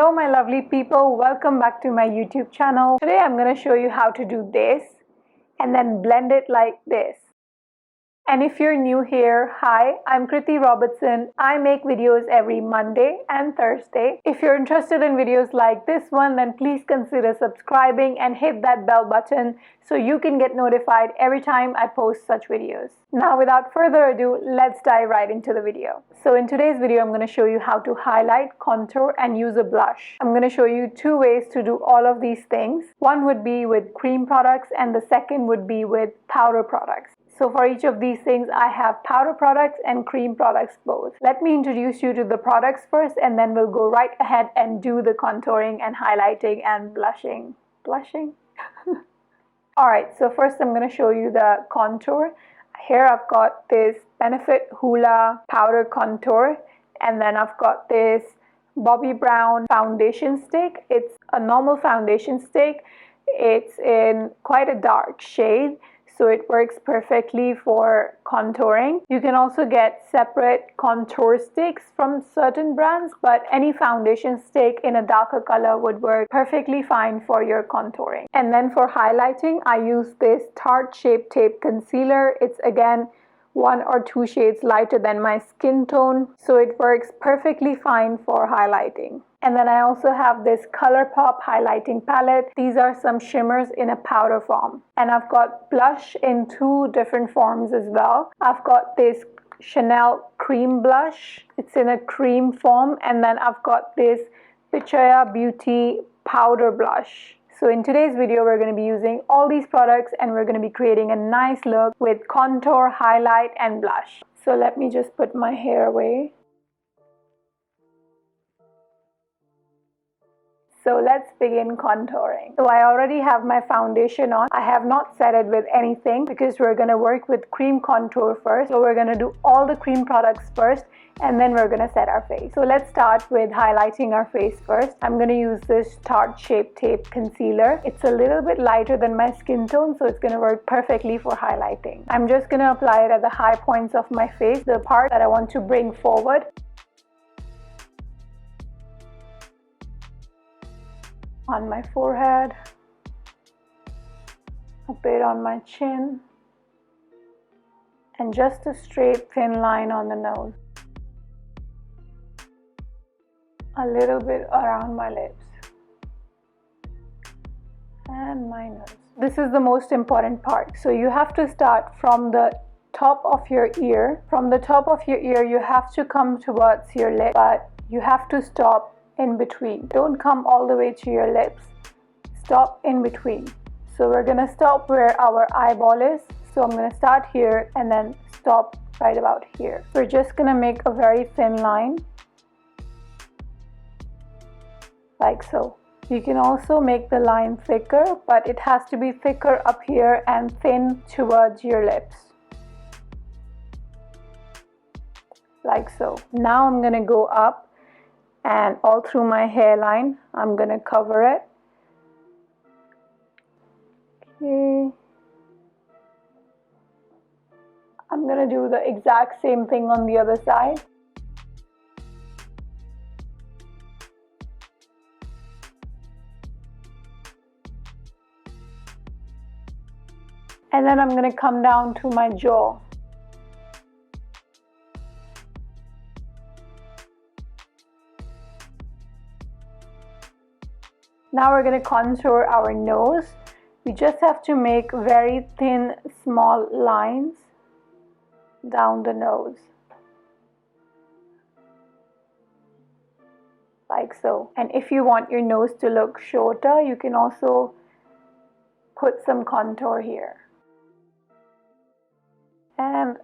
Hello my lovely people, welcome back to my YouTube channel. Today I'm going to show you how to do this and then blend it like this. And if you're new here, hi, I'm Kriti Robertson. I make videos every Monday and Thursday. If you're interested in videos like this one, then please consider subscribing and hit that bell button so you can get notified every time I post such videos. Now without further ado, let's dive right into the video. So in today's video, I'm going to show you how to highlight, contour and use a blush. I'm going to show you two ways to do all of these things. One would be with cream products and the second would be with powder products. So for each of these things, I have powder products and cream products both. Let me introduce you to the products first and then we'll go right ahead and do the contouring and highlighting and blushing. Blushing? Alright, so first I'm going to show you the contour. Here I've got this Benefit Hoola powder contour and then I've got this Bobbi Brown foundation stick. It's a normal foundation stick. It's in quite a dark shade, so it works perfectly for contouring. You can also get separate contour sticks from certain brands, but any foundation stick in a darker color would work perfectly fine for your contouring. And then for highlighting, I use this Tarte Shape Tape Concealer. It's again 1 or 2 shades lighter than my skin tone, so it works perfectly fine for highlighting. And then I also have this Colourpop highlighting palette. These are some shimmers in a powder form. And I've got blush in 2 different forms as well. I've got this Chanel cream blush. It's in a cream form. And then I've got this Pichaya Beauty powder blush. So in today's video, we're going to be using all these products and we're going to be creating a nice look with contour, highlight and blush. So let me just put my hair away. So let's begin contouring. So I already have my foundation on. I have not set it with anything because we're going to work with cream contour first. So we're going to do all the cream products first and then we're going to set our face. So let's start with highlighting our face first. I'm going to use this Tarte Shape Tape Concealer. It's a little bit lighter than my skin tone, so it's going to work perfectly for highlighting. I'm just going to apply it at the high points of my face, the part that I want to bring forward. On my forehead, a bit on my chin, and just a straight thin line on the nose. A little bit around my lips and my nose. This is the most important part. So you have to start from the top of your ear. From the top of your ear, you have to come towards your lip, but you have to stop in between. Don't come all the way to your lips. Stop in between. So we're gonna stop where our eyeball is. So I'm gonna start here and then stop right about here. We're just gonna make a very thin line, like so. You can also make the line thicker, but it has to be thicker up here and thin towards your lips, like so. Now I'm gonna go up and all through my hairline, I'm gonna cover it. Okay. I'm gonna do the exact same thing on the other side. And then I'm gonna come down to my jaw. Now we're going to contour our nose. We just have to make very thin, small lines down the nose, like so. And if you want your nose to look shorter, you can also put some contour here. And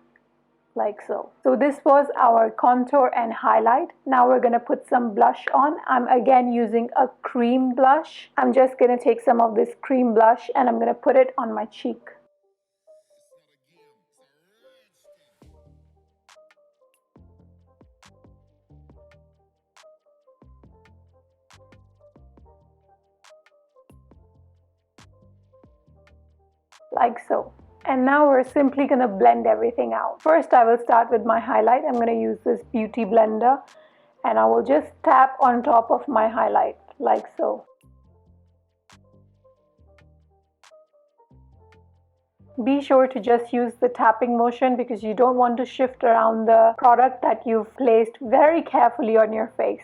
like so. So this was our contour and highlight. Now we're going to put some blush on. I'm again using a cream blush. I'm just going to take some of this cream blush and I'm going to put it on my cheek. Like so. And now we're simply going to blend everything out. First I will start with my highlight. I'm going to use this beauty blender And I will just tap on top of my highlight like so. Be sure to just use the tapping motion because you don't want to shift around the product that you've placed very carefully on your face.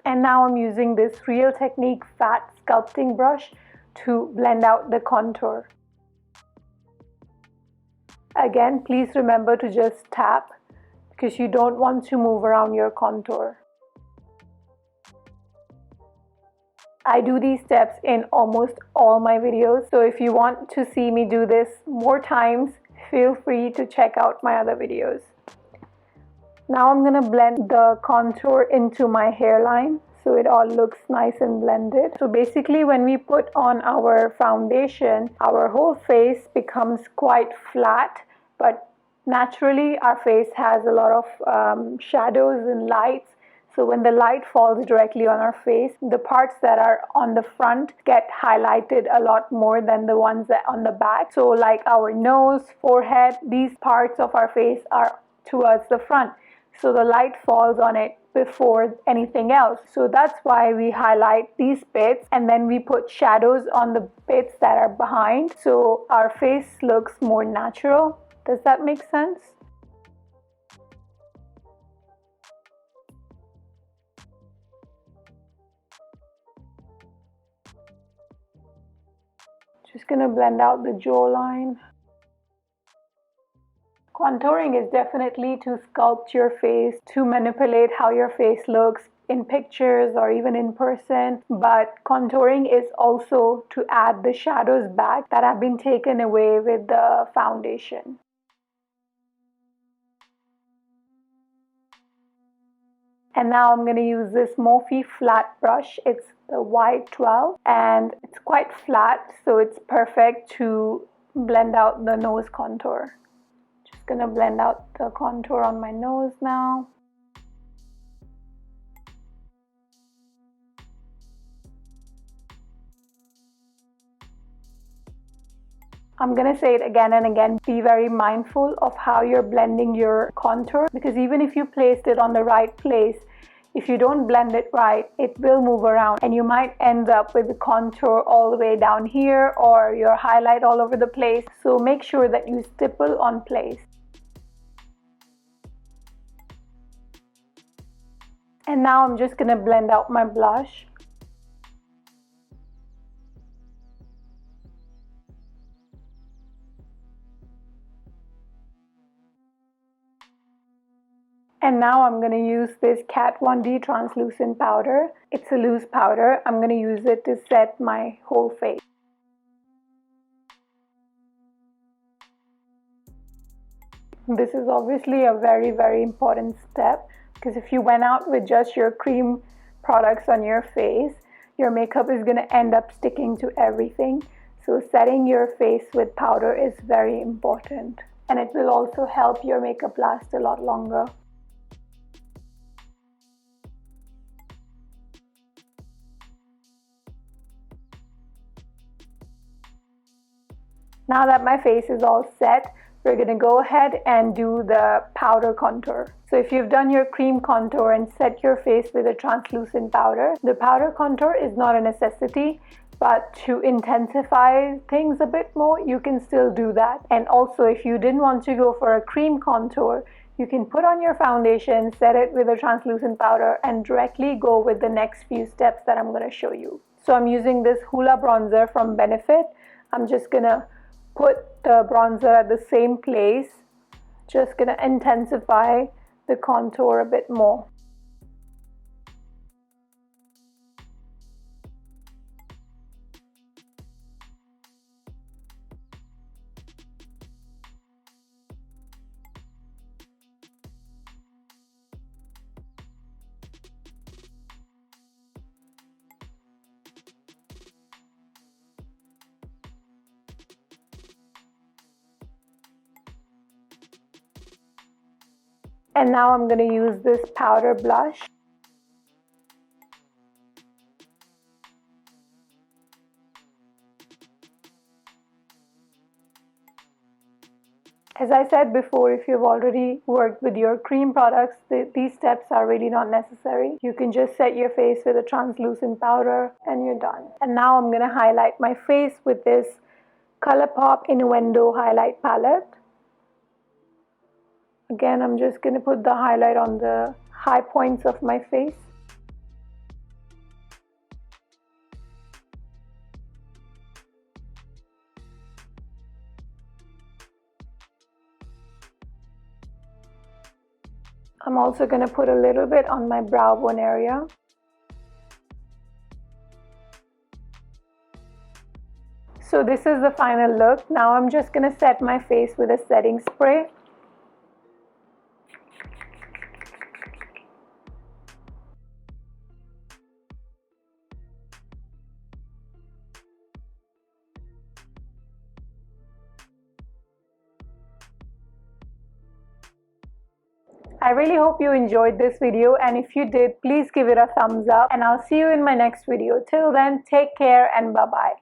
And now I'm using this Real Technique fat sculpting brush to blend out the contour. Again, please remember to just tap because you don't want to move around your contour. I do these steps in almost all my videos, so if you want to see me do this more times, feel free to check out my other videos. Now I'm going to blend the contour into my hairline so it all looks nice and blended. So basically when we put on our foundation, our whole face becomes quite flat, but naturally our face has a lot of shadows and lights. So when the light falls directly on our face, the parts that are on the front get highlighted a lot more than the ones that are on the back. So like our nose, forehead, these parts of our face are towards the front. So the light falls on it before anything else. So that's why we highlight these bits and then we put shadows on the bits that are behind. So our face looks more natural. Does that make sense? Just gonna blend out the jawline. Contouring is definitely to sculpt your face, to manipulate how your face looks in pictures or even in person, but contouring is also to add the shadows back that have been taken away with the foundation. And now I'm going to use this Morphe flat brush. It's the Y12 and it's quite flat, so it's perfect to blend out the nose contour. Just going to blend out the contour on my nose now. I'm going to say it again and again, be very mindful of how you're blending your contour, because even if you placed it on the right place, if you don't blend it right, it will move around and you might end up with the contour all the way down here or your highlight all over the place. So make sure that you stipple on place. And now I'm just going to blend out my blush. And now I'm going to use this Kat 1D translucent powder. It's a loose powder. I'm going to use it to set my whole face. This is obviously a very, very important step, because if you went out with just your cream products on your face, your makeup is going to end up sticking to everything. So setting your face with powder is very important, and it will also help your makeup last a lot longer. Now that my face is all set, we're going to go ahead and do the powder contour. So if you've done your cream contour and set your face with a translucent powder, the powder contour is not a necessity, but to intensify things a bit more, you can still do that. And also, if you didn't want to go for a cream contour, you can put on your foundation, set it with a translucent powder, and directly go with the next few steps that I'm going to show you. So I'm using this Hoola bronzer from Benefit. I'm just going to put the bronzer at the same place, just gonna intensify the contour a bit more. And now I'm going to use this powder blush. As I said before, if you've already worked with your cream products, these steps are really not necessary. You can just set your face with a translucent powder and you're done. And now I'm going to highlight my face with this Colourpop In-Nude-Endo highlight palette. Again, I'm just going to put the highlight on the high points of my face. I'm also going to put a little bit on my brow bone area. So this is the final look. Now I'm just going to set my face with a setting spray. I really hope you enjoyed this video, and if you did, please give it a thumbs up, and I'll see you in my next video. Till then, take care and bye-bye.